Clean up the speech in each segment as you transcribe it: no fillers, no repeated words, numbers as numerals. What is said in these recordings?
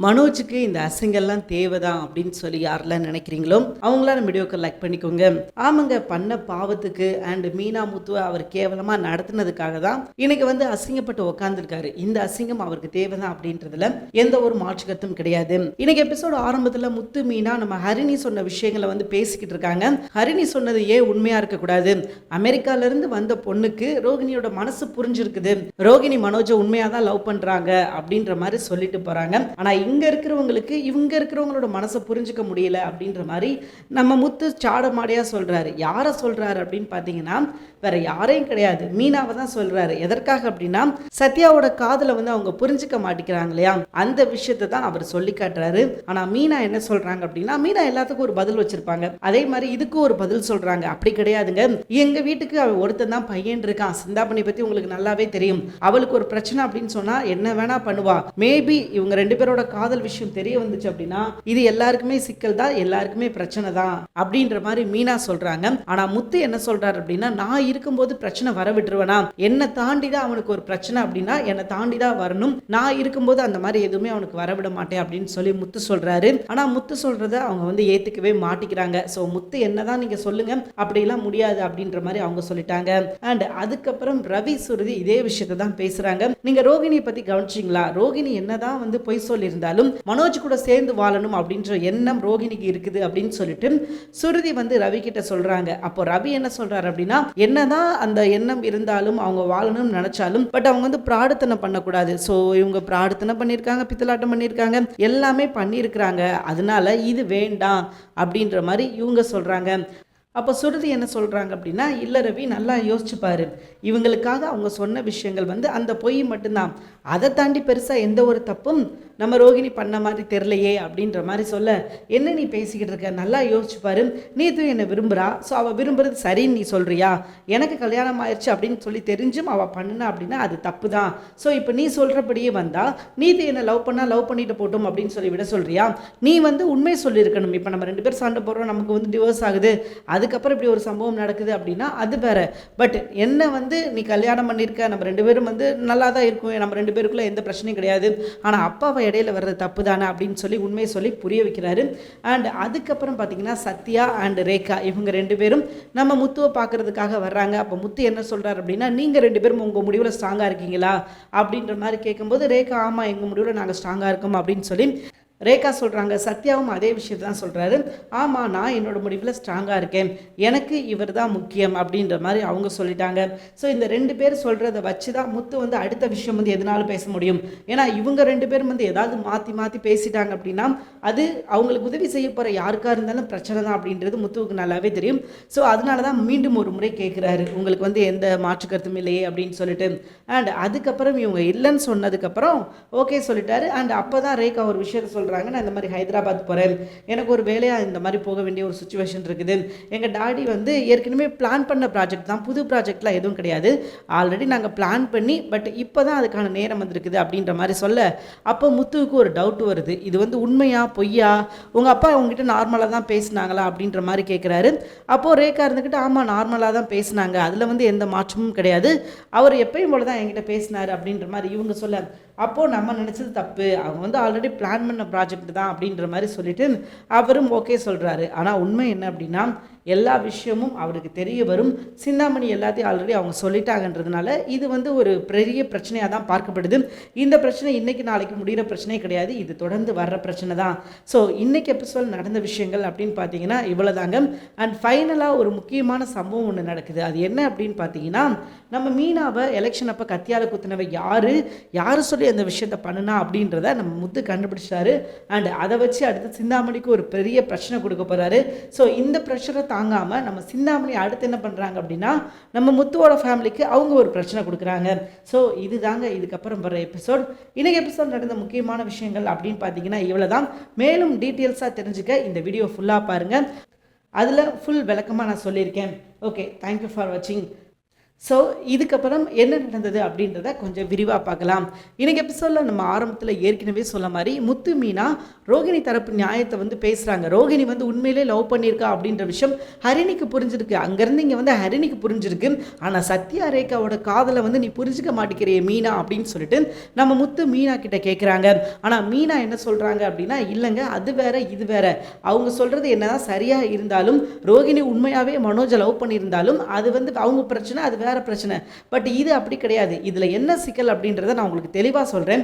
மனோஜுக்கு இந்த அசிங்கெல்லாம் தேவைதான் அப்படின்னு சொல்லி யாரெல்லாம் நினைக்கிறீங்களோ அவங்களாம் நம்ம வீடியோக்கு லைக் பண்ணிக்கோங்க. ஆமாங்க, பண்ண பாவத்துக்கு அண்ட் மீனா முத்துவை அவர் கேவலமாக நடத்தினதுக்காக தான் இன்னைக்கு அசிங்கப்பட்டு உட்காந்துருக்காரு. இந்த அசிங்கம் அவருக்கு தேவைதான் அப்படின்றதுல எந்த ஒரு மாற்று கருத்தும் கிடையாது. இன்னைக்கு எபிசோடு ஆரம்பத்தில் முத்து மீனா நம்ம ஹரிணி சொன்ன விஷயங்களை பேசிக்கிட்டு இருக்காங்க. ஹரிணி சொன்னது ஏன் உண்மையா இருக்கக்கூடாது? அமெரிக்கால இருந்து வந்த பொண்ணுக்கு ரோகிணியோட மனசு புரிஞ்சிருக்குது, ரோகிணி மனோஜை உண்மையாக தான் லவ் பண்றாங்க அப்படின்ற மாதிரி சொல்லிட்டு போறாங்க. ஆனா இங்க இருக்கிறவங்களுக்கு இவங்க இருக்கிறவங்களோட மனசை புரிஞ்சுக்க முடியல அப்படின்ற மாதிரி நம்ம முத்து சாடமாடியா சொல்றாரு. யாரை சொல்றாரு அப்படின்னு பார்த்தீங்கன்னா வேற யாரையும் கிடையாது, மீனாவை தான் சொல்றாரு. எதற்காக அப்படின்னா சத்யாவோட காதலை அவங்க புரிஞ்சுக்க மாட்டேங்கிறாங்க இல்லையா, அந்த விஷயத்தை தான் அவர் சொல்லி காட்டுறாரு. ஆனா மீனா என்ன சொல்றாங்க அப்படின்னா, மீனா எல்லாத்துக்கும் ஒரு பதில் வச்சிருப்பாங்க, அதே மாதிரி இதுக்கும் ஒரு பதில் சொல்றாங்க. அப்படி கிடையாதுங்க, எங்க வீட்டுக்கு அவ ஒருத்தன் தான் பையன் இருக்கான், சிந்தாமணி பத்தி உங்களுக்கு நல்லாவே தெரியும், அவளுக்கு ஒரு பிரச்சனை அப்படின்னு சொன்னா என்ன வேணா பண்ணுவா, மேபி இவங்க ரெண்டு பேரோட காதல் விஷயம் தெரிய வந்துச்சு அப்படின்னா இது எல்லாருக்குமே சிக்கல் தான், எல்லாருக்குமே பிரச்சனை தான் அப்படின்ற மாதிரி மீனா சொல்றாங்க. ஆனா முத்து என்ன சொல்றாரு அப்படின்னா, நான் இருக்கும்போது பிரச்சனை வர விட்டுருவேனா, என்னை தாண்டி தான் அவனுக்கு ஒரு பிரச்சனை அப்படின்னா என்னை தாண்டி தான் வரணும், நான் இருக்கும்போது அந்த மாதிரி எதுவுமே அவனுக்கு வரவிட மாட்டேன் அப்படின்னு சொல்லி முத்து சொல்றாரு. ஆனா முத்து சொல்றத அவங்க ஏத்துக்கவே மாட்டிக்கிறாங்க. சோ முத்து என்னதான் நீங்க சொல்லுங்க, அப்படிலாம் முடியாது அப்படின்ற மாதிரி அவங்க சொல்லிட்டாங்க. அண்ட் அதுக்கப்புறம் ரவி சுருதி இதே விஷயத்தை தான் பேசுறாங்க. நீங்க ரோகிணியை பத்தி கவனிச்சிங்களா, ரோகிணி என்னதான் பொய் சொல்லியிருந்தாலும் மனோஜ் கூட சேர்ந்து வாழணும் அப்படின்ற எண்ணம் ரோகிணிக்கு இருக்குது அப்படின்னு சொல்லிட்டு சுருதி ரவி கிட்ட சொல்றாங்க. அப்போ ரவி என்ன சொல்றாரு அப்படின்னா, என்னதான் அந்த எண்ணம் இருந்தாலும் அவங்க வாழணும்னு நினைச்சாலும் பட் அவங்க பிரார்த்தனை பண்ணக்கூடாது. ஸோ இவங்க பிரார்த்தனை பண்ணியிருக்காங்க, பித்தலாட்டம் பண்ணியிருக்காங்க, எல்லாமே பண்ணியிருக்கிறாங்க, அதனால இது வேண்டாம் அப்படின்ற மாதிரி இவங்க சொல்றாங்க. அப்போ சுருதி என்ன சொல்கிறாங்க அப்படின்னா, இல்லை ரவி, நல்லா யோசிச்சுப்பாரு, இவங்களுக்காக அவங்க சொன்ன விஷயங்கள் அந்த பொய் மட்டும்தான், அதை தாண்டி பெருசாக எந்த ஒரு தப்பும் நம்ம ரோகிணி பண்ண மாதிரி தெரிலையே அப்படின்ற மாதிரி சொல்ல, என்ன நீ பேசிக்கிட்டு இருக்க, நல்லா யோசிச்சுப்பாரு, நீத்து என்னை விரும்புகிறா, ஸோ அவள் விரும்புறது சரின்னு நீ சொல்கிறியா, எனக்கு கல்யாணம் ஆயிடுச்சு அப்படின்னு சொல்லி தெரிஞ்சும் அவள் பண்ணுனா அப்படின்னா அது தப்பு தான். ஸோ இப்போ நீ சொல்கிறபடியே வந்தால் நீத்து என்னை லவ் பண்ணால் லவ் பண்ணிட்டு போட்டும் அப்படின்னு சொல்லி விட சொல்கிறியா, நீ உண்மை சொல்லியிருக்கணும். இப்போ நம்ம ரெண்டு பேர் சண்டை போடுறோம், நமக்கு டிவோர்ஸ் ஆகுது, அதுக்கப்புறம் இப்படி ஒரு சம்பவம் நடக்குது அப்படின்னா அது வேற. பட் என்ன நீ கல்யாணம் பண்ணியிருக்க, நம்ம ரெண்டு பேரும் நல்லா தான் இருக்கும், நம்ம ரெண்டு பேருக்குள்ள எந்த பிரச்சனையும் கிடையாது, ஆனால் அப்பாவை இடையில வர்றது தப்பு தானே அப்படின்னு சொல்லி உண்மையை சொல்லி புரிய வைக்கிறாரு. அண்ட் அதுக்கப்புறம் பார்த்தீங்கன்னா சத்யா அண்ட் ரேகா இவங்க ரெண்டு பேரும் நம்ம முத்துவை பார்க்கறதுக்காக வர்றாங்க. அப்போ முத்து என்ன சொல்கிறார் அப்படின்னா, நீங்கள் ரெண்டு பேரும் உங்கள் முடிவில் ஸ்ட்ராங்காக இருக்கீங்களா அப்படின்ற மாதிரி கேட்கும்போது ரேகா ஆமாம், எங்கள் முடிவில் நாங்கள் ஸ்ட்ராங்காக இருக்கோம் அப்படின்னு சொல்லி ரேகா சொல்கிறாங்க. சத்யாவும் அதே விஷயத்தை தான் சொல்கிறாரு, ஆமாம் நான் என்னோட முடிவில் ஸ்ட்ராங்காக இருக்கேன், எனக்கு இவர் தான் முக்கியம் அப்படின்ற மாதிரி அவங்க சொல்லிட்டாங்க. ஸோ இந்த ரெண்டு பேர் சொல்கிறத வச்சு தான் முத்து அடுத்த விஷயம் எதனாலும் பேச முடியும். ஏன்னா இவங்க ரெண்டு பேரும் ஏதாவது மாற்றி மாற்றி பேசிட்டாங்க அப்படின்னா அது அவங்களுக்கு உதவி செய்ய போகிற யாருக்காக இருந்தாலும் பிரச்சனை தான் அப்படின்றது முத்துவுக்கு நல்லாவே தெரியும். ஸோ அதனால தான் மீண்டும் ஒரு முறை கேட்குறாரு, உங்களுக்கு எந்த மாற்று கருத்தும் இல்லையே அப்படின்னு சொல்லிட்டு. அண்ட் அதுக்கப்புறம் இவங்க இல்லைன்னு சொன்னதுக்கப்புறம் ஓகே சொல்லிட்டாரு. அண்ட் அப்போ தான் ரேகா ஒரு விஷயத்தை சொல்கிறாங்க, நான் இந்த மாதிரி ஹைதராபாத் போகிறேன், எனக்கு ஒரு வேலையாக இந்த மாதிரி போக வேண்டிய ஒரு சுச்சுவேஷன் இருக்குது, எங்கள் டாடி ஏற்கனவே பிளான் பண்ண ப்ராஜெக்ட் தான், புது ப்ராஜெக்ட்லாம் எதுவும் கிடையாது, ஆல்ரெடி நாங்கள் பிளான் பண்ணி பட் இப்போ தான் அதுக்கான நேரம் வந்திருக்குது அப்படின்ற மாதிரி சொல்ல, அப்போ முத்துவுக்கு ஒரு டவுட் வருது, இது உண்மையா பொய்யா, உங்கள் அப்பா உங்ககிட்ட நார்மலாக தான் பேசினாங்களா அப்படின்ற மாதிரி கேட்குறாரு. அப்போது ரேகா இருந்துக்கிட்டு ஆமாம் நார்மலாக தான் பேசினாங்க, அதில் எந்த மாற்றமும் கிடையாது, அவர் எப்பயும் போல தான் என்கிட்ட பேசினார் அப்படின்ற மாதிரி இவங்க சொல்ல, அப்போது நம்ம நினச்சது தப்பு, அவங்க ஆல்ரெடி பிளான் பண்ண ப்ராஜெக்ட் தான் அப்படின்ற மாதிரி சொல்லிட்டு அவரும் ஓகே சொல்கிறாரு. ஆனால் உண்மை என்ன அப்படின்னா எல்லா விஷயமும் அவருக்கு தெரிய வரும், சிந்தாமணி எல்லாத்தையும் ஆல்ரெடி அவங்க சொல்லிட்டாங்கன்றதுனால இது ஒரு பெரிய பிரச்சனையாக தான் பார்க்கப்படுது. இந்த பிரச்சனை இன்றைக்கி நாளைக்கு முடிகிற பிரச்சனையே கிடையாது, இது தொடர்ந்து வர்ற பிரச்சனை தான். ஸோ இன்றைக்கி எபிசோட் நடந்த விஷயங்கள் அப்படின்னு பார்த்தீங்கன்னா இவ்வளோதாங்க. அண்ட் ஃபைனலாக ஒரு முக்கியமான சம்பவம் ஒன்று நடக்குது. அது என்ன அப்படின்னு பார்த்தீங்கன்னா, நம்ம மீனாவை எலெக்ஷன் அப்போ கத்தியால் குத்தினவை யார் சொல்லி அந்த விஷயத்தை பண்ணுனா அப்படின்றத நம்ம முத்து கண்டுபிடிச்சாரு. அண்ட் அதை வச்சு அடுத்து சிந்தாமணிக்கு ஒரு பெரிய பிரச்சனை கொடுக்க போகிறாரு. ஸோ இந்த ப்ரெஷரை தாங்காமல் நம்ம சிந்தாமணி அடுத்து என்ன பண்ணுறாங்க அப்படின்னா நம்ம முத்துவோட ஃபேமிலிக்கு அவங்க ஒரு பிரச்சனை கொடுக்குறாங்க. ஸோ இதுதாங்க இதுக்கப்புறம் வர எபிசோட். இன்றைக்கி எபிசோட் நடந்த முக்கியமான விஷயங்கள் அப்படின்னு பார்த்தீங்கன்னா இவ்வளோ தான். மேலும் டீட்டெயில்ஸாக தெரிஞ்சுக்க இந்த வீடியோ ஃபுல்லாக பாருங்கள், அதில் ஃபுல் விளக்கமாக நான் சொல்லியிருக்கேன். ஓகே, தேங்க்யூ ஃபார் வாட்சிங். ஸோ இதுக்கப்புறம் என்ன நடந்தது அப்படின்றத கொஞ்சம் விரிவாக பார்க்கலாம். இன்றைக்கி எபிசோடில் நம்ம ஆரம்பத்தில் ஏற்கனவே சொல்ல மாதிரி முத்து மீனா ரோகிணி தரப்பு நியாயத்தை வந்து பேசுகிறாங்க. ரோகிணி வந்து உண்மையிலே லவ் பண்ணியிருக்கா அப்படின்ற விஷயம் ஹரிணிக்கு புரிஞ்சிருக்கு. அங்கேருந்து இங்கே வந்து ஹரிணிக்கு புரிஞ்சிருக்கு. ஆனால் சத்யா ரேகாவோட காதலை வந்து நீ புரிஞ்சிக்க மாட்டேங்கிறிய மீனா அப்படின்னு சொல்லிட்டு நம்ம முத்து மீனா கிட்ட கேட்குறாங்க. ஆனால் மீனா என்ன சொல்கிறாங்க அப்படின்னா, இல்லைங்க அது வேற இது வேற. அவங்க சொல்கிறது என்னதான் சரியாக இருந்தாலும், ரோகிணி உண்மையாகவே மனோஜை லவ் பண்ணியிருந்தாலும் அது வந்து அவங்க பிரச்சனை, அது வேற பிரச்சனை. பட் இது அப்படி கிடையாது. இதில் என்ன சிக்கல் அப்படின்றத நான் உங்களுக்கு தெளிவாக சொல்கிறேன்.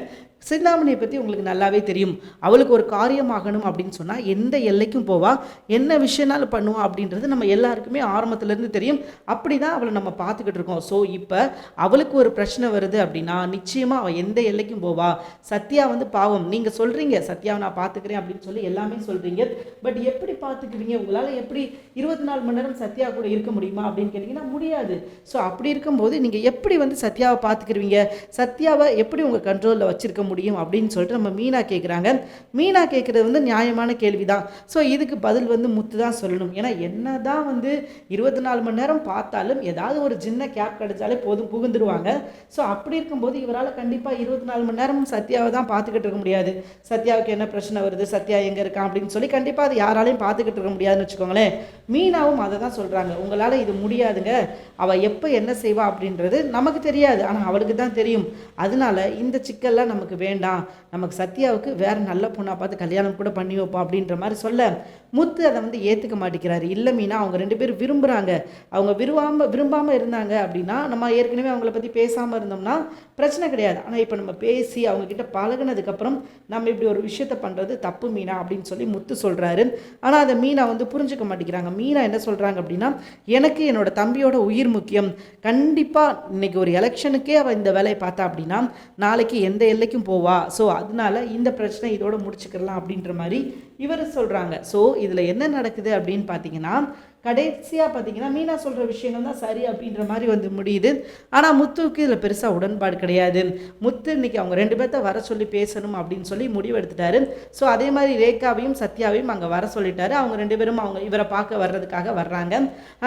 சிந்தாமணியை பற்றி உங்களுக்கு நல்லாவே தெரியும். அவளுக்கு ஒரு காரியமாகணும் அப்படின்னு சொன்னால் எந்த எல்லைக்கும் போவா, என்ன விஷயம்னாலும் பண்ணுவா அப்படின்றது நம்ம எல்லாருக்குமே ஆரம்பத்துலேருந்து தெரியும். அப்படி தான் அவளை நம்ம பார்த்துக்கிட்டு இருக்கோம். ஸோ இப்போ அவளுக்கு ஒரு பிரச்சனை வருது அப்படின்னா நிச்சயமாக அவள் எந்த எல்லைக்கும் போவா. சத்யா வந்து பாவம், நீங்கள் சொல்கிறீங்க சத்யாவை நான் பார்த்துக்கிறேன் அப்படின்னு சொல்லி எல்லாமே சொல்கிறீங்க. பட் எப்படி பார்த்துக்குவீங்க? உங்களால் எப்படி 24 மணி நேரம் சத்யா கூட இருக்க முடியுமா அப்படின்னு கேட்டிங்கன்னா முடியாது. ஸோ அப்படி இருக்கும்போது நீங்கள் எப்படி வந்து சத்யாவை பார்த்துக்கிருவீங்க? சத்யாவை எப்படி உங்கள் கண்ட்ரோலில் வச்சுருக்க முடியும் அப்படின்னு சொல்லிட்டு நம்ம மீனா கேட்குறாங்க. மீனா கேட்குறது வந்து நியாயமான கேள்வி தான். ஸோ இதுக்கு பதில் வந்து முத்து தான் சொல்லணும். ஏன்னா என்ன தான் வந்து 24 மணி நேரம் பார்த்தாலும் ஏதாவது ஒரு சின்ன கேப் கிடைச்சாலே போதும் புகுந்துருவாங்க. ஸோ அப்படி இருக்கும்போது இவரால் கண்டிப்பாக 24 மணி நேரம் சத்யாவை தான் பார்த்துக்கிட்டு இருக்க முடியாது. சத்யாவுக்கு என்ன பிரச்சனை வருது, சத்யா எங்கே இருக்கான் அப்படின்னு சொல்லி கண்டிப்பாக அது யாராலையும் பார்த்துக்கிட்டு இருக்க முடியாதுன்னு வச்சுக்கோங்களேன். மீனாவும் அதை தான் சொல்கிறாங்க. உங்களால் இது முடியாதுங்க, அவள் எப்போ என்ன செய்வா அப்படின்றது நமக்கு தெரியாது, ஆனால் அவளுக்கு தான் தெரியும். அதனால இந்த சிக்கல்லாம் நமக்கு வேண்டாம், நமக்கு சத்யாவுக்கு வேறு நல்ல பொண்ணாக பார்த்து கல்யாணம் கூட பண்ணி வைப்போம் அப்படின்ற மாதிரி சொல்ல முத்து அதை வந்து ஏற்றுக்க மாட்டேங்கிறாரு. இல்லை மீனா, அவங்க 2 பேரும் விரும்புகிறாங்க. அவங்க விரும்பாமல் இருந்தாங்க அப்படின்னா நம்ம ஏற்கனவே அவங்கள பற்றி பேசாமல் இருந்தோம்னா பிரச்சனை கிடையாது. ஆனால் இப்போ நம்ம பேசி அவங்கக்கிட்ட பழகினதுக்கப்புறம் நம்ம இப்படி ஒரு விஷயத்த பண்ணுறது தப்பு மீனா அப்படின்னு சொல்லி முத்து சொல்கிறாரு. ஆனால் அதை மீனா வந்து புரிஞ்சுக்க மாட்டேங்கிறாங்க. மீனா என்ன சொல்கிறாங்க அப்படின்னா, எனக்கு என்னோட தம்பியோட உயிர் முக்கியம். கண்டிப்பாக இன்னைக்கு ஒரு எலெக்ஷனுக்கே அவள் இந்த வேலையை பார்த்தா அப்படின்னா நாளைக்கு எந்த எல்லைக்கும் போவா. ஸோ அதனால இந்த பிரச்சனை இதோட முடிச்சுக்கலாம் அப்படின்ற மாதிரி இவர் சொல்கிறாங்க. ஸோ இதில் என்ன நடக்குது அப்படின்னு பார்த்தீங்கன்னா, கடைசியாக பார்த்தீங்கன்னா மீனா சொல்கிற விஷயங்கள் தான் சரி அப்படின்ற மாதிரி வந்து முடியுது. ஆனால் முத்துவுக்கு இதில் பெருசாக உடன்பாடு கிடையாது. முத்து இன்னைக்கு அவங்க 2 பேர்த்த வர சொல்லி பேசணும் அப்படின்னு சொல்லி முடிவு எடுத்துட்டாரு. ஸோ அதே மாதிரி ரேகாவையும் சத்யாவையும் அங்கே வர சொல்லிட்டாரு. அவங்க 2 பேரும் அவங்க இவரை பார்க்க வர்றதுக்காக வர்றாங்க.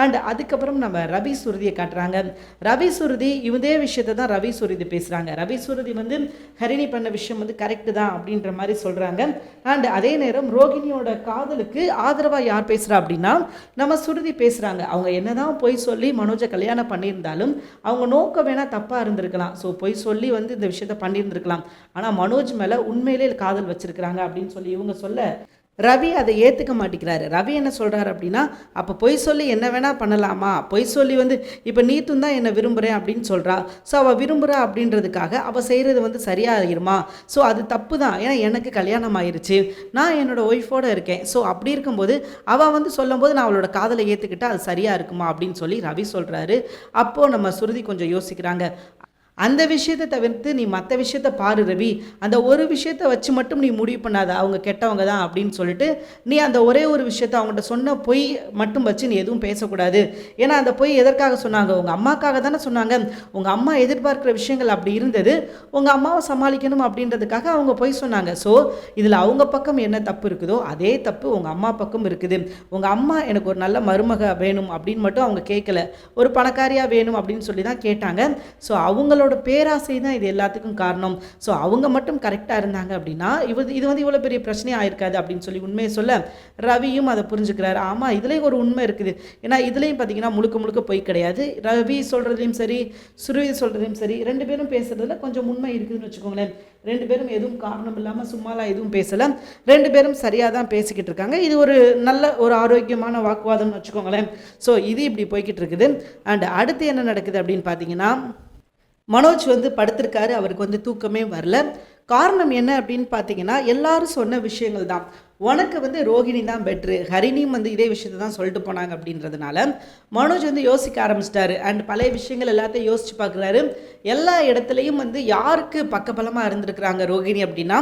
அண்ட் அதுக்கப்புறம் நம்ம ரவி சுருதியை காட்டுறாங்க. ரவி சுருதி இதே விஷயத்தை தான் ரவி சுருதி பேசுகிறாங்க. ரவி சுருதி வந்து ஹரிணி பண்ண விஷயம் வந்து கரெக்டு தான் அப்படின்ற மாதிரி சொல்கிறாங்க. அண்ட் அதே நேரம் ரோகிணியோட காதலுக்கு ஆதரவாக யார் பேசுகிறா அப்படின்னா நம்ம சுருதி பேசுகிறாங்க. அவங்க என்னதான் பொய் சொல்லி மனோஜை கல்யாணம் பண்ணியிருந்தாலும் அவங்க நோக்கம் வேணால் தப்பாக இருந்திருக்கலாம். ஸோ பொய் சொல்லி வந்து இந்த விஷயத்த பண்ணியிருந்திருக்கலாம். ஆனால் மனோஜ் மேலே உண்மையிலே காதல் வச்சிருக்கிறாங்க அப்படின்னு சொல்லி இவங்க சொல்ல ரவி அதை ஏற்றுக்க மாட்டேங்கிறாரு. ரவி என்ன சொல்கிறாரு அப்படின்னா, அப்போ பொய் சொல்லி என்ன வேணால் பண்ணலாமா? பொய் சொல்லி வந்து இப்போ நீத்தும் தான் என்னை விரும்புகிறேன் அப்படின்னு சொல்கிறா. ஸோ அவள் விரும்புகிறா அப்படின்றதுக்காக அவள் செய்கிறது வந்து சரியாகிருமா? ஸோ அது தப்பு தான். ஏன்னா எனக்கு கல்யாணம் ஆயிடுச்சு, நான் என்னோடய ஒய்ஃபோடு இருக்கேன். ஸோ அப்படி இருக்கும்போது அவள் வந்து சொல்லும்போது நான் அவளோட காதலை ஏற்றுக்கிட்டால் அது சரியாக இருக்குமா அப்படின்னு சொல்லி ரவி சொல்கிறாரு. அப்போது நம்ம சுருதி கொஞ்சம் யோசிக்கிறாங்க. அந்த விஷயத்தை தவிர்த்து நீ மற்ற விஷயத்த பாரு ரவி, அந்த ஒரு விஷயத்தை வச்சு மட்டும் நீ முடிவு பண்ணாத அவங்க கெட்டவங்க தான் அப்படின்னு சொல்லிட்டு நீ அந்த ஒரே ஒரு விஷயத்த அவங்கள்ட்ட சொன்ன பொய் மட்டும் வச்சு நீ எதுவும் பேசக்கூடாது. ஏன்னா அந்த பொய் எதற்காக சொன்னாங்க? உங்கள் அம்மாக்காக தானே சொன்னாங்க. உங்கள் அம்மா எதிர்பார்க்குற விஷயங்கள் அப்படி இருந்தது, உங்கள் அம்மாவை சமாளிக்கணும் அப்படின்றதுக்காக அவங்க பொய் சொன்னாங்க. ஸோ இதில் அவங்க பக்கம் என்ன தப்பு இருக்குதோ அதே தப்பு உங்கள் அம்மா பக்கம் இருக்குது. உங்கள் அம்மா எனக்கு ஒரு நல்ல மருமக வேணும் அப்படின்னு மட்டும் அவங்க கேட்கல, ஒரு பணக்காரியாக வேணும் அப்படின்னு சொல்லி தான் கேட்டாங்க. ஸோ அவங்களோட பேராசை தான் இது எல்லாத்துக்கும் காரணம். ஸோ அவங்க மட்டும் கரெக்டாக இருந்தாங்க அப்படின்னா இது வந்து இவ்வளோ பெரிய பிரச்சனையாக ஆயிருக்காது அப்படின்னு சொல்லி உண்மையை சொல்ல ரவியும் அதை புரிஞ்சுக்கிறாரு. ஆமாம், இதுலேயும் ஒரு உண்மை இருக்குது. ஏன்னா இதுலேயும் பார்த்தீங்கன்னா முழுக்க முழுக்க பொய் கிடையாது. ரவி சொல்கிறதுலையும் சரி, சுருதி சொல்கிறதையும் சரி, 2 பேரும் பேசுறதுல கொஞ்சம் உண்மை இருக்குதுன்னு வச்சுக்கோங்களேன். 2 பேரும் எதுவும் காரணம் இல்லாமல் சும்மாலாம் எதுவும் பேசலை. 2 பேரும் சரியாக தான் பேசிக்கிட்டு இருக்காங்க. இது ஒரு நல்ல ஒரு ஆரோக்கியமான வாக்குவாதம்னு வச்சுக்கோங்களேன். ஸோ இது இப்படி போய்கிட்டு இருக்குது. அண்ட் அடுத்து என்ன நடக்குது அப்படின்னு பார்த்தீங்கன்னா, மனோஜ் வந்து படுத்திருக்காரு. அவருக்கு வந்து தூக்கமே வரல. காரணம் என்ன அப்படின்னு பார்த்தீங்கன்னா, எல்லாரும் சொன்ன விஷயங்கள் தான். உனக்கு வந்து ரோகிணி தான் பெட்ரு, ஹரிணியும் வந்து இதே விஷயத்தை தான் சொல்லிட்டு போனாங்க அப்படின்றதுனால மனோஜ் வந்து யோசிக்க ஆரம்பிச்சிட்டாரு. அண்ட் பழைய விஷயங்கள் எல்லாத்தையும் யோசிச்சு பார்க்குறாரு. எல்லா இடத்துலையும் வந்து யாருக்கு பக்கபலமாக இருந்திருக்கிறாங்க ரோகிணி அப்படின்னா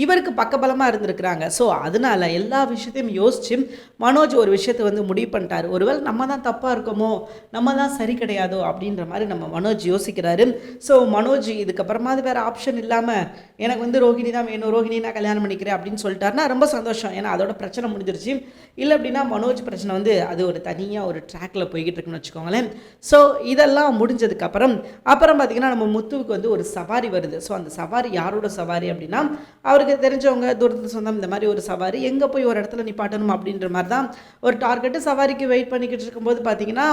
இவருக்கு பக்கபலமாக இருந்திருக்கிறாங்க. ஸோ அதனால எல்லா விஷயத்தையும் யோசித்து மனோஜ் ஒரு விஷயத்தை வந்து முடிவு பண்ணிட்டார். ஒருவேளை நம்ம தான் தப்பாக இருக்கோமோ, நம்ம தான் சரி கிடையாதோ அப்படின்ற மாதிரி நம்ம மனோஜ் யோசிக்கிறாரு. ஸோ மனோஜ் இதுக்கப்புறமா அது வேறு ஆப்ஷன் இல்லாமல் எனக்கு வந்து ரோஹிணி தான் வேணும், ரோஹிணி நான் கல்யாணம் பண்ணிக்கிறேன் அப்படின்னு சொல்லிட்டாருன்னா ரொம்ப சந்தோஷம். ஏன்னா அதோட பிரச்சனை முடிஞ்சிருச்சு. இல்லை அப்படின்னா மனோஜ் பிரச்சனை வந்து அது ஒரு தனியாக ஒரு ட்ராக்கில் போய்கிட்டு இருக்குன்னு வச்சுக்கோங்களேன். ஸோ இதெல்லாம் முடிஞ்சதுக்கப்புறம் பார்த்திங்கன்னா நம்ம முத்துவுக்கு வந்து ஒரு சவாரி வருது. ஸோ அந்த சவாரி யாரோட சவாரி அப்படின்னா அவருக்கு தெரிஞ்சவங்க தூரத்து சொந்தம் இந்த மாதிரி ஒரு சவாரி எங்கே போய் ஒரு இடத்துல நிப்பாட்டணும் அப்படின்ற மாதிரி தான் ஒரு டார்கெட்டு. சவாரிக்கு வெயிட் பண்ணிக்கிட்டு இருக்கும்போது பார்த்தீங்கன்னா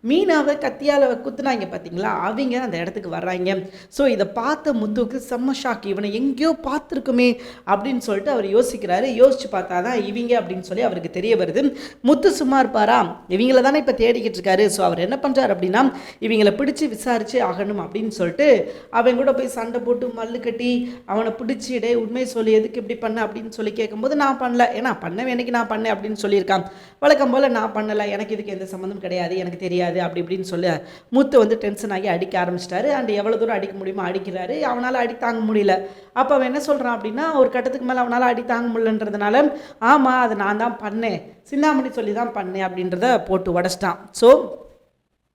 மீனாவை கத்தியால் குத்துனாங்க பார்த்தீங்களா, அவங்க அந்த இடத்துக்கு வர்றாங்க. ஸோ இதை பார்த்த முத்துவுக்கு செம்ம ஷாக். இவனை எங்கேயோ பார்த்துருக்குமே அப்படின்னு சொல்லிட்டு அவர் யோசிக்கிறாரு. யோசிச்சு பார்த்தா தான் இவங்க அப்படின்னு சொல்லி அவருக்கு தெரிய வருது. முத்து சும்மா இருப்பாரா, இவங்கள தானே இப்போ தேடிக்கிட்டு இருக்காரு. ஸோ அவர் என்ன பண்ணுறாரு அப்படின்னா இவங்களை பிடிச்சி விசாரிச்சு ஆகணும் அப்படின்னு சொல்லிட்டு அவன் கூட போய் சண்டை போட்டு மல்லு கட்டி அவனை பிடிச்சி இடே உண்மை சொல்லி எதுக்கு இப்படி பண்ண அப்படின்னு சொல்லி கேட்கும்போது நான் பண்ணல, ஏன்னா பண்ண என்னைக்கு நான் பண்ணேன் அப்படின்னு சொல்லியிருக்கான். வழக்கம் போல் நான் பண்ணலை, எனக்கு இதுக்கு எந்த சம்மந்தம் கிடையாது, எனக்கு தெரியாது அப்படி இப்படின்னு சொல்லி முத்து வந்து டென்ஷன் ஆகி அடிக்க ஆரம்பிச்சிட்டாரு. அண்ட் எவ்வளோ தூரம் அடிக்க முடியுமோ அடிக்கிறாரு. அவனால் அடி தாங்க முடியல. அப்போ அவன் என்ன சொல்கிறான் அப்படின்னா ஒரு கட்டத்துக்கு மேலே அவனால் அடி தாங்க முடியலன்றதுனால ஆமாம் அதை நான் தான் பண்ணேன், சிந்தாமணி சொல்லி தான் பண்ணேன் அப்படின்றத போட்டு உடச்சிட்டான். ஸோ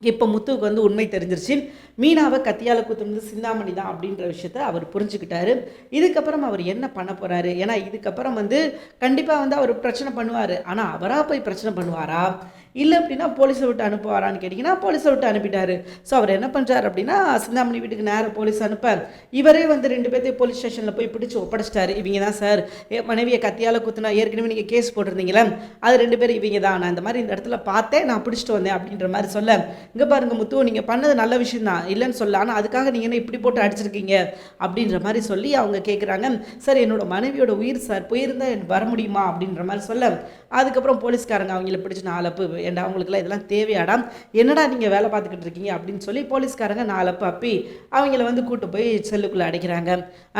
இப்போ முத்துவுக்கு வந்து உண்மை தெரிஞ்சிருச்சு. மீனாவை கத்தியால் குத்துனது சிந்தாமணி தான் அப்படின்ற விஷயத்த அவர் புரிஞ்சுக்கிட்டாரு. இதுக்கப்புறம் அவர் என்ன பண்ண போகிறாரு, ஏன்னா இதுக்கப்புறம் வந்து கண்டிப்பாக வந்து அவர் பிரச்சனை பண்ணுவார். ஆனால் அவராக போய் பிரச்சனை பண்ணுவாரா இல்லை அப்படின்னா போலீஸை விட்டு அனுப்புவாரான்னு கேட்டிங்கன்னா போலீஸை விட்டு அனுப்பிட்டார். ஸோ அவர் என்ன பண்ணுறாரு அப்படின்னா சிந்தாமணி வீட்டுக்கு நேரம் போலீஸ் அனுப்ப இவரே வந்து 2 பேர்த்தையும் போலீஸ் ஸ்டேஷனில் போய் பிடிச்சி ஒப்படைச்சிட்டாரு. இவங்க தான் சார் மனைவியை கத்தியால் குத்துனா ஏற்கனவே நீங்கள் கேஸ் போட்டிருந்தீங்களே அது 2 பேர் இவங்க தான், நான் இந்த மாதிரி இந்த இடத்துல பார்த்தேன், நான் பிடிச்சிட்டு வந்தேன் அப்படின்ற மாதிரி சொல்ல இங்கே பாருங்கள் முத்து நீங்கள் பண்ணது நல்ல விஷயம் தான் இல்லைன்னு சொல்ல, ஆனால் அதுக்காக நீங்கள் என்ன இப்படி போட்டு அடிச்சிருக்கீங்க அப்படின்ற மாதிரி சொல்லி அவங்க கேட்குறாங்க. சார் என்னோட மனைவியோட உயிர் சார் போயிருந்தால் எனக்கு வர முடியுமா அப்படின்ற மாதிரி சொல்ல அதுக்கப்புறம் போலீஸ்காரங்க அவங்கள பிடிச்சி 4 அப்பு ஏண்டா அவங்களுக்குலாம் இதெல்லாம் தேவையாடா, என்னடா நீங்கள் வேலை பார்த்துக்கிட்டு இருக்கீங்க அப்படின்னு சொல்லி போலீஸ்காரங்க 4 அப்பு அப்பி அவங்கள வந்து கூட்டு போய் செல்லுக்குள்ளே அடைக்கிறாங்க.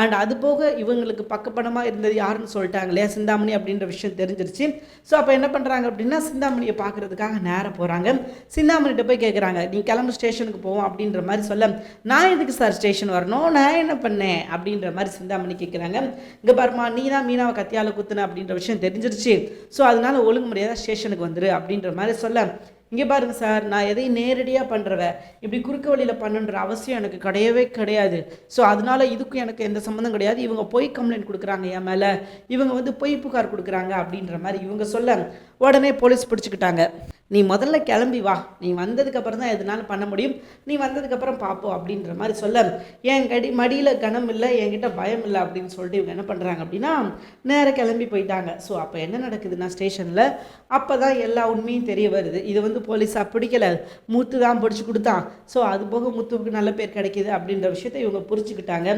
அண்ட் அது போக இவங்களுக்கு பக்கப்படமாக இருந்தது யாருன்னு சொல்லிட்டாங்க இல்லையா, சிந்தாமணி அப்படின்ற விஷயம் தெரிஞ்சிருச்சு. ஸோ அப்போ என்ன பண்ணுறாங்க அப்படின்னா சிந்தாமணியை பார்க்குறதுக்காக நேரம் போகிறாங்க. சிந்தாமணிகிட்ட போய் கேட்குறாங்க நீ கிளம்பு ஸ்டேஷனுக்கு போவோம் அப்படின்ற மாதிரி சொல்ல நான் எதுக்கு சார் ஸ்டேஷன் வரணும், நான் என்ன பண்ணேன் அப்படின்ற மாதிரி சிந்தாமணி கேட்குறாங்க. இங்கே பாருமா நீ தான் மீனாவை கத்தியால் குத்துன அப்படின்ற விஷயம் தெரிஞ்சிருச்சு. ஸோ அதனால ஒழுங்கு முறையாக ஸ்டேஷனுக்கு வந்துரு அப்படின்ற மாதிரி சொல்ல இங்கே பாருங்கள் சார் நான் எதையும் நேரடியாக பண்ணுறவ, இப்படி குறுக்க வழியில் பண்ணுன்ற அவசியம் எனக்கு கிடையவே கிடையாது. ஸோ அதனால இதுக்கும் எனக்கு எந்த சம்மந்தம் கிடையாது. இவங்க பொய் கம்ப்ளைண்ட் கொடுக்குறாங்க என் மேலே, இவங்க வந்து பொய் புகார் கொடுக்குறாங்க அப்படின்ற மாதிரி இவங்க சொல்ல உடனே போலீஸ் பிடிச்சிக்கிட்டாங்க. நீ முதல்ல கிளம்பி வா, நீ வந்ததுக்கப்புறம் தான் எதுனாலும் பண்ண முடியும், நீ வந்ததுக்கப்புறம் பார்ப்போம் அப்படின்ற மாதிரி சொல்ல என் மடியில் கனம் இல்லை, என்கிட்ட பயம் இல்லை அப்படின்னு சொல்லிட்டு இவங்க என்ன பண்ணுறாங்க அப்படின்னா நேராக கிளம்பி போயிட்டாங்க. ஸோ அப்போ என்ன நடக்குதுன்னா ஸ்டேஷனில் அப்போ தான் எல்லா உண்மையும் தெரிய வருது. இது வந்து போலீஸாக பிடிக்கலை, முத்து தான் பிடிச்சி கொடுத்தான். ஸோ அது போக முத்துவுக்கு நல்ல பேர் கிடைக்கிது அப்படின்ற விஷயத்தை இவங்க புரிஞ்சுக்கிட்டாங்க.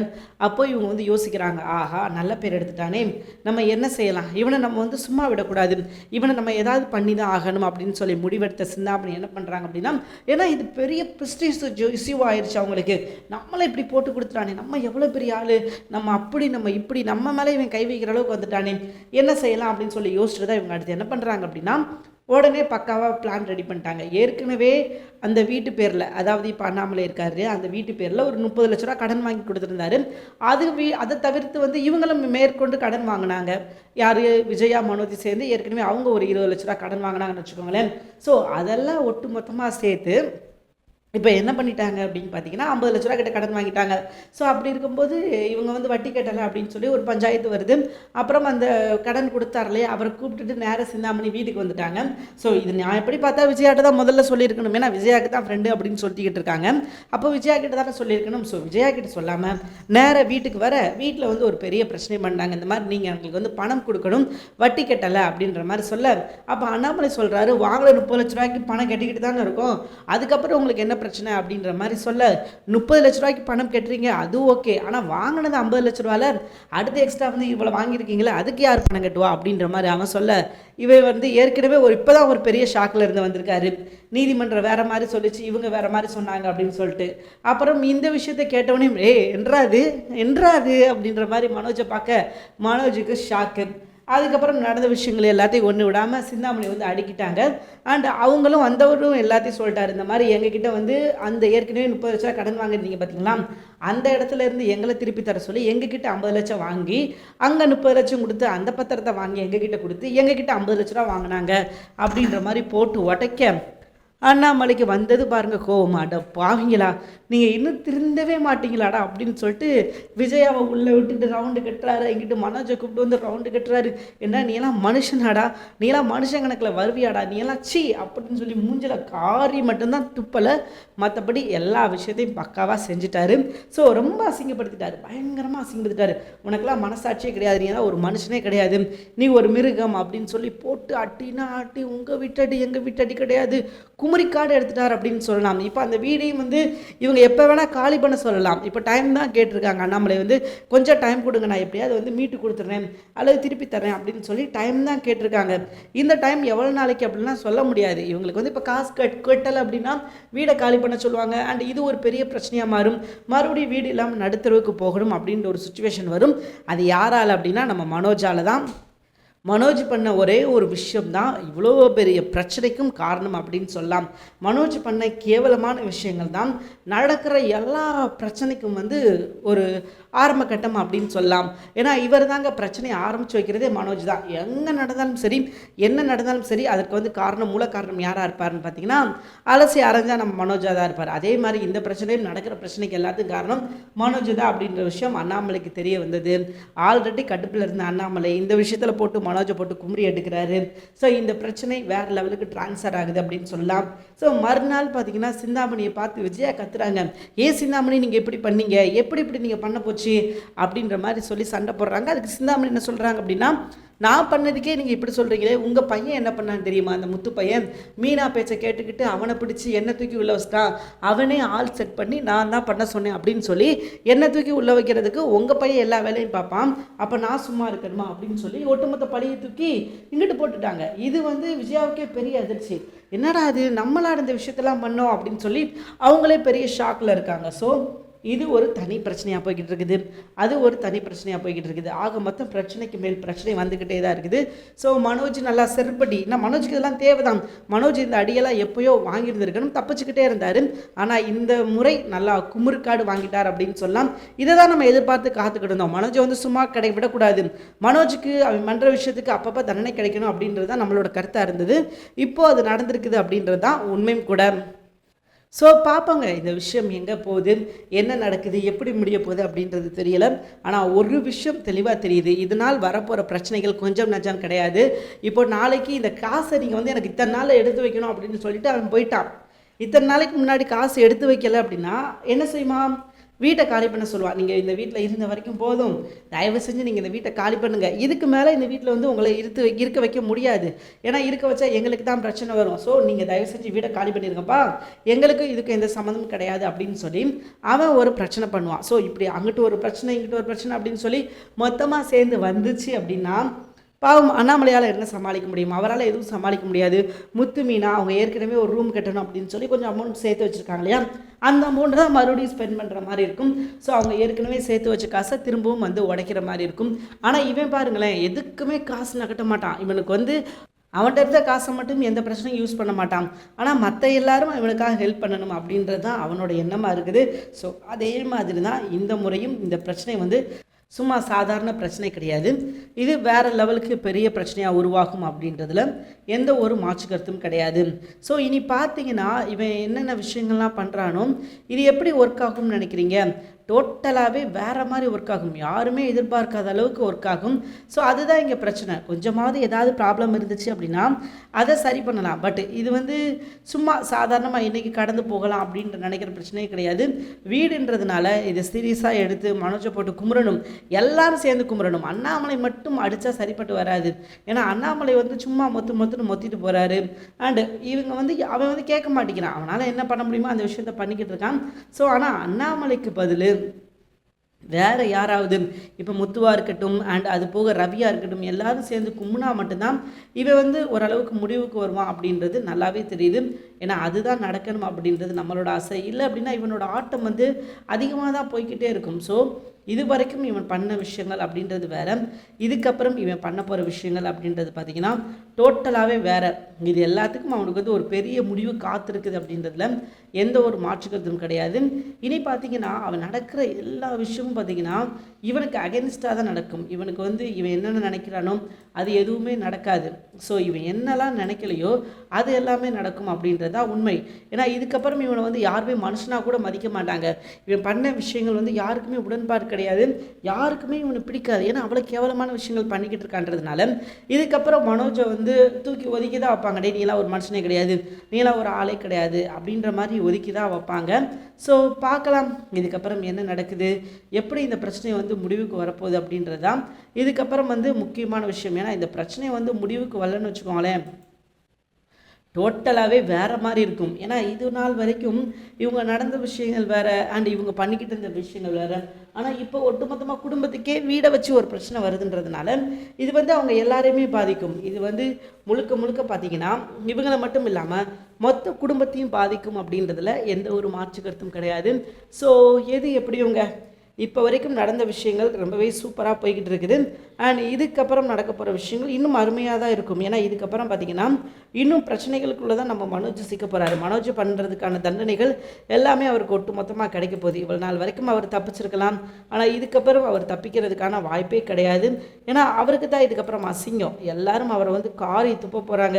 அப்போ இவங்க வந்து யோசிக்கிறாங்க ஆஹா நல்ல பேர் எடுத்துட்டானே, நம்ம என்ன செய்யலாம், இவனை நம்ம வந்து சும்மா விடக்கூடாது, இவனை நம்ம ஏதாவது பண்ணி தான் ஆகணும் அப்படின்னு சொல்லி முடிவெடுத்த சிந்தாமணி என்ன பண்ணுறாங்க அப்படின்னா ஏன்னா இது பெரிய ப்ரெஸ்டீஜ் இஷ்யூ ஆயிடுச்சு அவங்களுக்கு, நம்மளை இப்படி போட்டு கொடுத்துட்டானே, நம்ம எவ்வளோ பெரிய ஆள், நம்ம அப்படி நம்ம இப்படி நம்ம மேலே இவன் கை வைக்கிற அளவுக்கு வந்துட்டானே, என்ன செய்யலாம் அப்படின்னு சொல்லி யோசிச்சுட்டு தான் இவங்க அடுத்து என்ன பண்ணுறாங்க அப்படின்னா உடனே பக்காவாக பிளான் ரெடி பண்ணிட்டாங்க. ஏற்கனவே அந்த வீட்டு பேரில் அதாவது இப்போ அண்ணாமலை இருக்காரு அந்த வீட்டு பேரில் ஒரு 30 லட்ச ரூபா கடன் வாங்கி கொடுத்துருந்தாரு. அதை தவிர்த்து வந்து இவங்களும் மேற்கொண்டு கடன் வாங்கினாங்க. யார் விஜயா மனோஜ் சேர்ந்து ஏற்கனவே அவங்க ஒரு 20 லட்ச ரூபா கடன் வாங்கினாங்கன்னு வச்சுக்கோங்களேன். ஸோ அதெல்லாம் ஒட்டு மொத்தமாக சேர்த்து இப்போ என்ன பண்ணிட்டாங்க அப்படின்னு பார்த்தீங்கன்னா 50 லட்ச ரூபா கிட்ட கடன் வாங்கிட்டாங்க. ஸோ அப்படி இருக்கும்போது இவங்க வந்து வட்டி கட்டலை அப்படின்னு சொல்லி ஒரு பஞ்சாயத்து வருது. அப்புறம் அந்த கடன் கொடுத்தாருலையே அவரை கூப்பிட்டுட்டு நேராக சிந்தாமணி வீட்டுக்கு வந்துட்டாங்க. ஸோ இது நான் எப்படி பார்த்தா விஜயாட்ட தான் முதல்ல சொல்லியிருக்கணும், ஏன்னா விஜயாவுக்கு தான் ஃப்ரெண்டு அப்படின்னு சொல்லிக்கிட்டு இருக்காங்க. அப்போ விஜயா கிட்ட தானே சொல்லியிருக்கணும். ஸோ விஜயா கிட்ட சொல்லாமல் நேராக வீட்டுக்கு வர வீட்டில் வந்து ஒரு பெரிய பிரச்சனை பண்ணாங்க. இந்த மாதிரி நீங்கள் எங்களுக்கு வந்து பணம் கொடுக்கணும், வட்டி கட்டலை அப்படின்ற மாதிரி சொல்ல அப்போ அண்ணாமலை சொல்கிறாரு வாங்கல 30 லட்ச ரூபாய்க்கு பணம் கட்டிக்கிட்டு தானே இருக்கும், அதுக்கப்புறம் உங்களுக்கு என்ன பிரச்சனை அப்படின்ற மாதிரி சொல்ல 30 லட்ச ரூபாய்க்கு பணம் கட்டுறீங்க அது ஓகே, ஆனால் வாங்கினது 50 லட்ச ரூபாயில் அடுத்து எக்ஸ்ட்ரா வந்து இவ்வளோ வாங்கியிருக்கீங்களே அதுக்கு யார் பணம் கட்டுவா அப்படின்ற மாதிரி அவன் சொல்ல இவன் வந்து ஏற்கனவே இப்போதான் ஒரு பெரிய ஷாக்கில் இருந்து வந்திருக்காரு. நீதிமன்றம் வேற மாதிரி சொல்லிச்சு, இவங்க வேற மாதிரி சொன்னாங்க அப்படின்னு சொல்லிட்டு அப்புறம் இந்த விஷயத்தை கேட்டவனே என்றாது அப்படின்ற மாதிரி மனோஜை பார்க்க மனோஜுக்கு ஷாக்கு. அதுக்கப்புறம் நடந்த விஷயங்கள் எல்லாத்தையும் ஒன்று விடாமல் சிந்தாமணி வந்து அடிக்கிட்டாங்க. அண்ட் அவங்களும் வந்தவரும் எல்லாத்தையும் சொல்லிட்டாரு, இந்த மாதிரி எங்ககிட்ட வந்து அந்த ஏற்கனவே 30 லட்சம் கடன் வாங்கிருந்தீங்க பார்த்தீங்களா, அந்த இடத்துல இருந்து எங்களை திருப்பி தர சொல்லி எங்ககிட்ட 50 லட்சம் வாங்கி அங்கே 30 லட்சம் கொடுத்து அந்த பத்திரத்தை வாங்கி எங்ககிட்ட கொடுத்து எங்ககிட்ட 50 லட்ச ரூபா வாங்கினாங்க அப்படின்ற மாதிரி போட்டு உடைக்க அண்ணாமலைக்கு வந்தது பாருங்கள் கோவம். அட பாவீங்களா, நீங்கள் இன்னும் திருந்தவே மாட்டீங்களாடா அப்படின்னு சொல்லிட்டு விஜயாவை உள்ளே விட்டுட்டு ரவுண்டு கட்டுறாரு. எங்கிட்ட மனோஜை கூப்பிட்டு வந்து ரவுண்டு கட்டுறாரு. என்ன நீலாம் மனுஷனாடா, நீலாம் மனுஷன் கணக்கில் வருவியாடா, நீலாம் சி அப்படின்னு சொல்லி மூஞ்சில் காரி மட்டும்தான் துப்பலை, மற்றபடி எல்லா விஷயத்தையும் பக்காவாக செஞ்சுட்டாரு. ஸோ ரொம்ப அசிங்கப்படுத்திட்டாரு, பயங்கரமாக அசிங்கப்படுத்திட்டாரு. உனக்கெல்லாம் மனசாட்சியே கிடையாது, நீ தான் ஒரு மனுஷனே கிடையாது, நீ ஒரு மிருகம் அப்படின்னு சொல்லி போட்டு அட்டினா அட்டி, உங்கள் வீட்டடி எங்கள் வீட்டடி கிடையாது, குமரிக்காடு எடுத்துட்டார் அப்படின்னு சொல்லலாம். இப்போ அந்த வீடையும் வந்து இவங்க எப்போ வேணால் காலி பண்ண சொல்லலாம். இப்போ டைம் தான் கேட்டிருக்காங்க அண்ணாமலை வந்து, கொஞ்சம் டைம் கொடுங்க, நான் எப்படியாவது வந்து மீட்டு கொடுத்துட்றேன் அல்லது திருப்பி தரேன் அப்படின்னு சொல்லி டைம் தான் கேட்டிருக்காங்க. இந்த டைம் எவ்வளோ நாளைக்கு அப்படின்னா சொல்ல முடியாது. இவங்களுக்கு வந்து இப்போ காசு கட்டலை அப்படின்னா வீடை காலி பண்ண சொல்லுவாங்க. அண்ட் இது ஒரு பெரிய பிரச்சனையாக மாறும். மறுபடியும் வீடு இல்லாமல் நடுத்தருவுக்கு போகணும் அப்படின்ற ஒரு சுச்சுவேஷன் வரும். அது யாரால் அப்படின்னா நம்ம மனோஜால தான். மனோஜ் பண்ண ஒரே ஒரு விஷயம்தான் இவ்வளோ பெரிய பிரச்சனைக்கும் காரணம் அப்படின்னு சொல்லலாம். மனோஜ் பண்ண கேவலமான விஷயங்கள் தான் நடக்கிற எல்லா பிரச்சனைக்கும் வந்து ஒரு ஆரம்ப கட்டம் அப்படின்னு சொல்லலாம். ஏன்னா இவர் தாங்க பிரச்சனையை ஆரம்பித்து வைக்கிறதே மனோஜ் தான். எங்கே நடந்தாலும் சரி, என்ன நடந்தாலும் சரி, அதற்கு வந்து மூல காரணம் யாராக இருப்பார்னு பார்த்தீங்கன்னா அலசி அரைஞ்சால் நம்ம மனோஜாக தான் இருப்பார். அதே மாதிரி இந்த பிரச்சனையும் நடக்கிற பிரச்சனைக்கு எல்லாத்துக்கும் காரணம் மனோஜ் தான் அப்படின்ற விஷயம் அண்ணாமலைக்கு தெரிய வந்தது. ஆல்ரெடி கடுப்பில் இருந்த அண்ணாமலை இந்த விஷயத்தில் போட்டு மனோஜை போட்டு கும்பரி எடுக்கிறாரு. ஸோ இந்த பிரச்சனை வேறு லெவலுக்கு ட்ரான்ஸ்ஃபர் ஆகுது அப்படின்னு சொல்லலாம். ஸோ மறுநாள் பார்த்தீங்கன்னா சிந்தாமணியை பார்த்து விஜயா கத்துறாங்க, ஏன் சிந்தாமணி நீங்கள் எப்படி பண்ணீங்க, எப்படி நீங்கள் பண்ண போச்சு அப்படின்ற மாதிரி சொல்லி சண்டை போடுறாங்க. அதுக்கு சிந்தாமணி என்ன சொல்கிறாங்க அப்படின்னா, நான் பண்ணதுக்கே நீங்கள் இப்படி சொல்கிறீங்களே, உங்கள் பையன் என்ன பண்ணான்னு தெரியுமா, அந்த முத்து பையன் மீனா பேச்சை கேட்டுக்கிட்டு அவனை பிடிச்சி என்னை தூக்கி உள்ள வச்சிட்டான், அவனே ஆள் செட் பண்ணி நான் தான் பண்ண சொன்னேன் அப்படின்னு சொல்லி என்னை தூக்கி உள்ள வைக்கிறதுக்கு உங்கள் பையன் எல்லா வேலையும் பார்ப்பான், அப்போ நான் சும்மா இருக்கணுமா அப்படின்னு சொல்லி ஒட்டுமொத்த பழியை தூக்கி இங்கிட்டு போட்டுட்டாங்க. இது வந்து விஜயாவுக்கே பெரிய அதிர்ச்சி. என்னடா அது, நம்மளா இந்த விஷயத்தெல்லாம் பண்ணோம் அப்படின்னு சொல்லி அவங்களே பெரிய ஷாக்கில் இருக்காங்க. ஸோ இது ஒரு தனி பிரச்சனையாக போய்கிட்டு இருக்குது, அது ஒரு தனி பிரச்சனையாக போய்கிட்டு இருக்குது. ஆக மொத்தம் பிரச்சனைக்கு மேல் பிரச்சனை வந்துக்கிட்டே தான் இருக்குது. ஸோ மனோஜ் நல்லா செருப்படி, நான் மனோஜுக்கு இதெல்லாம் தேவைதான். மனோஜ் இந்த அடியெல்லாம் எப்போயோ வாங்கியிருந்திருக்கணும், தப்பிச்சுக்கிட்டே இருந்தார். ஆனால் இந்த முறை நல்லா குமுறுக்காடு வாங்கிட்டார் அப்படின்னு சொல்லலாம். இதை தான் நம்ம எதிர்பார்த்து காத்துக்கிட்டு இருந்தோம். மனோஜை வந்து சும்மா விடக்கூடாது, மனோஜுக்கு அவன் பண்ணுற விஷயத்துக்கு அப்பப்போ தண்டனை கிடைக்கணும் அப்படின்றது தான் நம்மளோட கருத்தாக இருந்தது. இப்போது அது நடந்திருக்குது அப்படின்றது தான் உண்மையும் கூட. ஸோ பார்ப்போங்க இந்த விஷயம் எங்கே போகுது, என்ன நடக்குது, எப்படி முடிய போகுது அப்படின்றது தெரியல. ஆனால் ஒரு விஷயம் தெளிவாக தெரியுது, இதனால் வரப்போகிற பிரச்சனைகள் கொஞ்சம் நஞ்சம் கிடையாது. இப்போ நாளைக்கு இந்த காசை நீங்கள் வந்து எனக்கு இத்தனை நாள் எடுத்து வைக்கணும் அப்படின்னு சொல்லிட்டு அவன் போயிட்டான். இத்தனை நாளைக்கு முன்னாடி காசு எடுத்து வைக்கல அப்படின்னா என்ன செய்யுமா, வீட்டை காலி பண்ண சொல்லுவாள். நீங்கள் இந்த வீட்டில் இருந்த வரைக்கும் போதும், தயவு செஞ்சு நீங்கள் இந்த வீட்டை காலி பண்ணுங்கள், இதுக்கு மேலே இந்த வீட்டில் வந்து உங்களை இருக்க வைக்க முடியாது, ஏன்னா இருக்க வச்சா எங்களுக்கு தான் பிரச்சனை வரும், ஸோ நீங்கள் தயவு செஞ்சு வீட்டை காலி பண்ணியிருங்கப்பா, எங்களுக்கு இதுக்கு எந்த சம்மந்தமும் கிடையாது அப்படின்னு சொல்லி அவன் ஒரு பிரச்சனை பண்ணுவான். ஸோ இப்படி அங்கிட்டு ஒரு பிரச்சனை இங்கிட்டு ஒரு பிரச்சனை அப்படின்னு சொல்லி மொத்தமாக சேர்ந்து வந்துச்சு அப்படின்னா பாவம் அண்ணாமலையால் என்ன சமாளிக்க முடியும், அவரால் எதுவும் சமாளிக்க முடியாது. முத்து மீனா அவங்க ஏற்கனவே ஒரு ரூம் கட்டணும் அப்படின்னு சொல்லி கொஞ்சம் அமௌண்ட் சேர்த்து வச்சுருக்காங்க இல்லையா, அந்த அமௌண்ட் தான் மறுபடியும் ஸ்பெண்ட் பண்ணுற மாதிரி இருக்கும். ஸோ அவங்க ஏற்கனவே சேர்த்து வச்ச காசை திரும்பவும் வந்து உடைக்கிற மாதிரி இருக்கும். ஆனால் இவன் பாருங்களேன், எதுக்குமே காசு நகட்ட மாட்டான். இவனுக்கு வந்து அவன்கிட்ட இருந்த காசை மட்டும் எந்த பிரச்சனையும் யூஸ் பண்ண மாட்டான், ஆனால் மற்ற எல்லாரும் இவனுக்காக ஹெல்ப் பண்ணணும் அப்படின்றது தான் அவனோட எண்ணமாக இருக்குது. ஸோ அதே மாதிரி தான் இந்த முறையும் இந்த பிரச்சனை வந்து சும்மா சாதாரண பிரச்சனை கிடையாது, இது வேறு லெவலுக்கு பெரிய பிரச்சனையாக உருவாகும் அப்படின்றதுல எந்த ஒரு மாற்று கருத்தும் கிடையாது. ஸோ இனி பார்த்தீங்கன்னா இவன் என்னென்ன விஷயங்கள்லாம் பண்ணுறானோ இது எப்படி ஒர்க் ஆகும்னு நினைக்கிறீங்க, டோட்டலாகவே வேறு மாதிரி ஒர்க் ஆகும், யாருமே எதிர்பார்க்காத அளவுக்கு ஒர்க் ஆகும். ஸோ அதுதான் இங்கே பிரச்சனை. கொஞ்சமாவது ஏதாவது ப்ராப்ளம் இருந்துச்சு அப்படின்னா அதை சரி பண்ணலாம், பட் இது வந்து சும்மா சாதாரணமாக இன்றைக்கி கடந்து போகலாம் அப்படின்ற நினைக்கிற பிரச்சனையே கிடையாது. வீடுன்றதுனால இதை சீரியஸாக எடுத்து மனோஜை போட்டு கும்பிடணும், எல்லாரும் சேர்ந்து கும்பிடணும். அண்ணாமலை மட்டும் அடித்தா சரிப்பட்டு வராது, ஏன்னா அண்ணாமலை வந்து சும்மா மொத்திட்டு போகிறாரு. அண்டு இவங்க வந்து அவன் வந்து கேட்க மாட்டேங்கிறான், அவனால் என்ன பண்ண முடியுமோ அந்த விஷயத்த பண்ணிக்கிட்டு இருக்கான். ஸோ ஆனால் அண்ணாமலைக்கு பதில் வேறு யாராவது இப்போ முத்துவாக இருக்கட்டும் அண்ட் அது போக ரவியாக இருக்கட்டும் எல்லாரும் சேர்ந்து கும்பினா மட்டும்தான் இவன் வந்து ஓரளவுக்கு முடிவுக்கு வருவான் அப்படின்றது நல்லாவே தெரியுது. ஏன்னா அதுதான் நடக்கணும் அப்படின்றது நம்மளோட ஆசை. இல்லை அப்படின்னா இவனோட ஆட்டம் வந்து அதிகமாக தான் போய்கிட்டே இருக்கும். ஸோ இது வரைக்கும் இவன் பண்ண விஷயங்கள் அப்படின்றது வேற, இதுக்கப்புறம் இவன் பண்ண போகிற விஷயங்கள் அப்படின்றது பார்த்திங்கன்னா டோட்டலாகவே வேறு. இது எல்லாத்துக்கும் அவனுக்கு வந்து ஒரு பெரிய முடிவு காத்திருக்குது அப்படின்றதுல எந்த ஒரு மாற்றுக்கருத்தும் கிடையாது. இனி பார்த்திங்கன்னா அவன் நடக்கிற எல்லா விஷயமும் பார்த்திங்கன்னா இவனுக்கு அகென்ஸ்டாக தான் நடக்கும். இவனுக்கு வந்து இவன் என்னென்ன நினைக்கிறானோ அது எதுவுமே நடக்காது. ஸோ இவன் என்னெல்லாம் நினைக்கலையோ அது எல்லாமே நடக்கும் அப்படின்றது தான் உண்மை. ஏன்னா இதுக்கப்புறம் இவனை வந்து யாருமே மனுஷனாக கூட மதிக்க மாட்டாங்க. இவன் பண்ண விஷயங்கள் வந்து யாருக்குமே உடன்பாடு கிடையாது, யாருக்குமே இவனை பிடிக்காது. ஏன்னா அவ்வளோ கேவலமான விஷயங்கள் பண்ணிக்கிட்டு இருக்கான்றதுனால இதுக்கப்புறம் மனோஜை வந்து தூக்கி ஒதுக்கி தான் வைப்பாங்க. டே நீலாம் ஒரு மனுஷனே கிடையாது, நீலாம் ஒரு ஆளே கிடையாது அப்படின்ற மாதிரி ஒதுக்கி தான் வைப்பாங்க. ஸோ பார்க்கலாம் இதுக்கப்புறம் என்ன நடக்குது, எப்படி இந்த பிரச்சனை வந்து முடிவுக்கு வரப்போகுது அப்படின்றது தான் இதுக்கப்புறம் வந்து முக்கியமான விஷயம். ஏன்னா இந்த பிரச்சனை வந்து முடிவுக்கு வரலன்னு வச்சுக்கோங்களேன், டோட்டலாகவே வேறு மாதிரி இருக்கும். ஏன்னா இது நாள் வரைக்கும் இவங்க நடந்த விஷயங்கள் வேறு அண்ட் இவங்க பண்ணிக்கிட்டு இருந்த விஷயங்கள் வேறு. ஆனால் இப்போ ஒட்டுமொத்தமாக குடும்பத்துக்கே வீடை வச்சு ஒரு பிரச்சனை வருதுன்றதுனால இது வந்து அவங்க எல்லாரையுமே பாதிக்கும். இது வந்து முழுக்க முழுக்க பார்த்திங்கன்னா இவங்களை மட்டும் இல்லாமல் மொத்த குடும்பத்தையும் பாதிக்கும் அப்படின்றதுல எந்த ஒரு மாற்று கருத்தும் கிடையாது. ஸோ எது எப்படியுங்க இப்போ வரைக்கும் நடந்த விஷயங்கள் ரொம்பவே சூப்பராக போய்கிட்டு இருக்குது. அண்ட் இதுக்கப்புறம் நடக்க போகிற விஷயங்கள் இன்னும் அருமையாக தான் இருக்கும். ஏன்னா இதுக்கப்புறம் பார்த்திங்கன்னா இன்னும் பிரச்சனைகளுக்குள்ளே தான் நம்ம மனோஜ் சிக்க போகிறாரு. மனோஜ் பண்ணுறதுக்கான தண்டனைகள் எல்லாமே அவருக்கு ஒட்டு மொத்தமாக கிடைக்க போகுது. இவ்வளோ நாள் வரைக்கும் அவர் தப்பிச்சிருக்கலாம், ஆனால் இதுக்கப்புறம் அவர் தப்பிக்கிறதுக்கான வாய்ப்பே கிடையாது. ஏன்னா அவருக்கு தான் இதுக்கப்புறம் அசிங்கம். எல்லாரும் அவரை வந்து காரி துப்ப போகிறாங்க.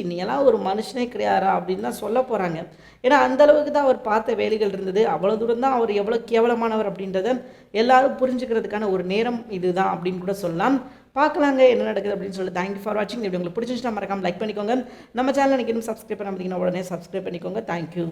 நீ எல்லாம் ஒரு மனுஷனே கிடையாதா அப்படின்னு தான் சொல்ல போகிறாங்க. ஏன்னா அந்தளவுக்கு தான் அவர் பார்த்த வேலைகள் இருந்தது. அவ்வளோ தூரம் தான் அவர் எவ்வளோ கேவலமானவர் அப்படின்றத எல்லாரும் புரிஞ்சுக்கிறதுக்கான ஒரு நேரம் இதுதான் அப்படின்னு கூட சொல்லலாம். பார்க்கலாங்க என்ன நடக்குது அப்படின்னு சொல்லி. தேங்க்யூ ஃபார் வாட்சிங். இப்படி உங்களுக்கு பிடிச்சிருந்துச்சுன்னா மறக்காம லைக் பண்ணிக்கோங்க. நம்ம சேனல் எனக்கு இன்னும் சப்ஸ்கிரைப் பண்ண முடியுங்கன்னா உடனே சப்ஸ்கிரைப் பண்ணிக்கோங்க. தேங்க்யூ.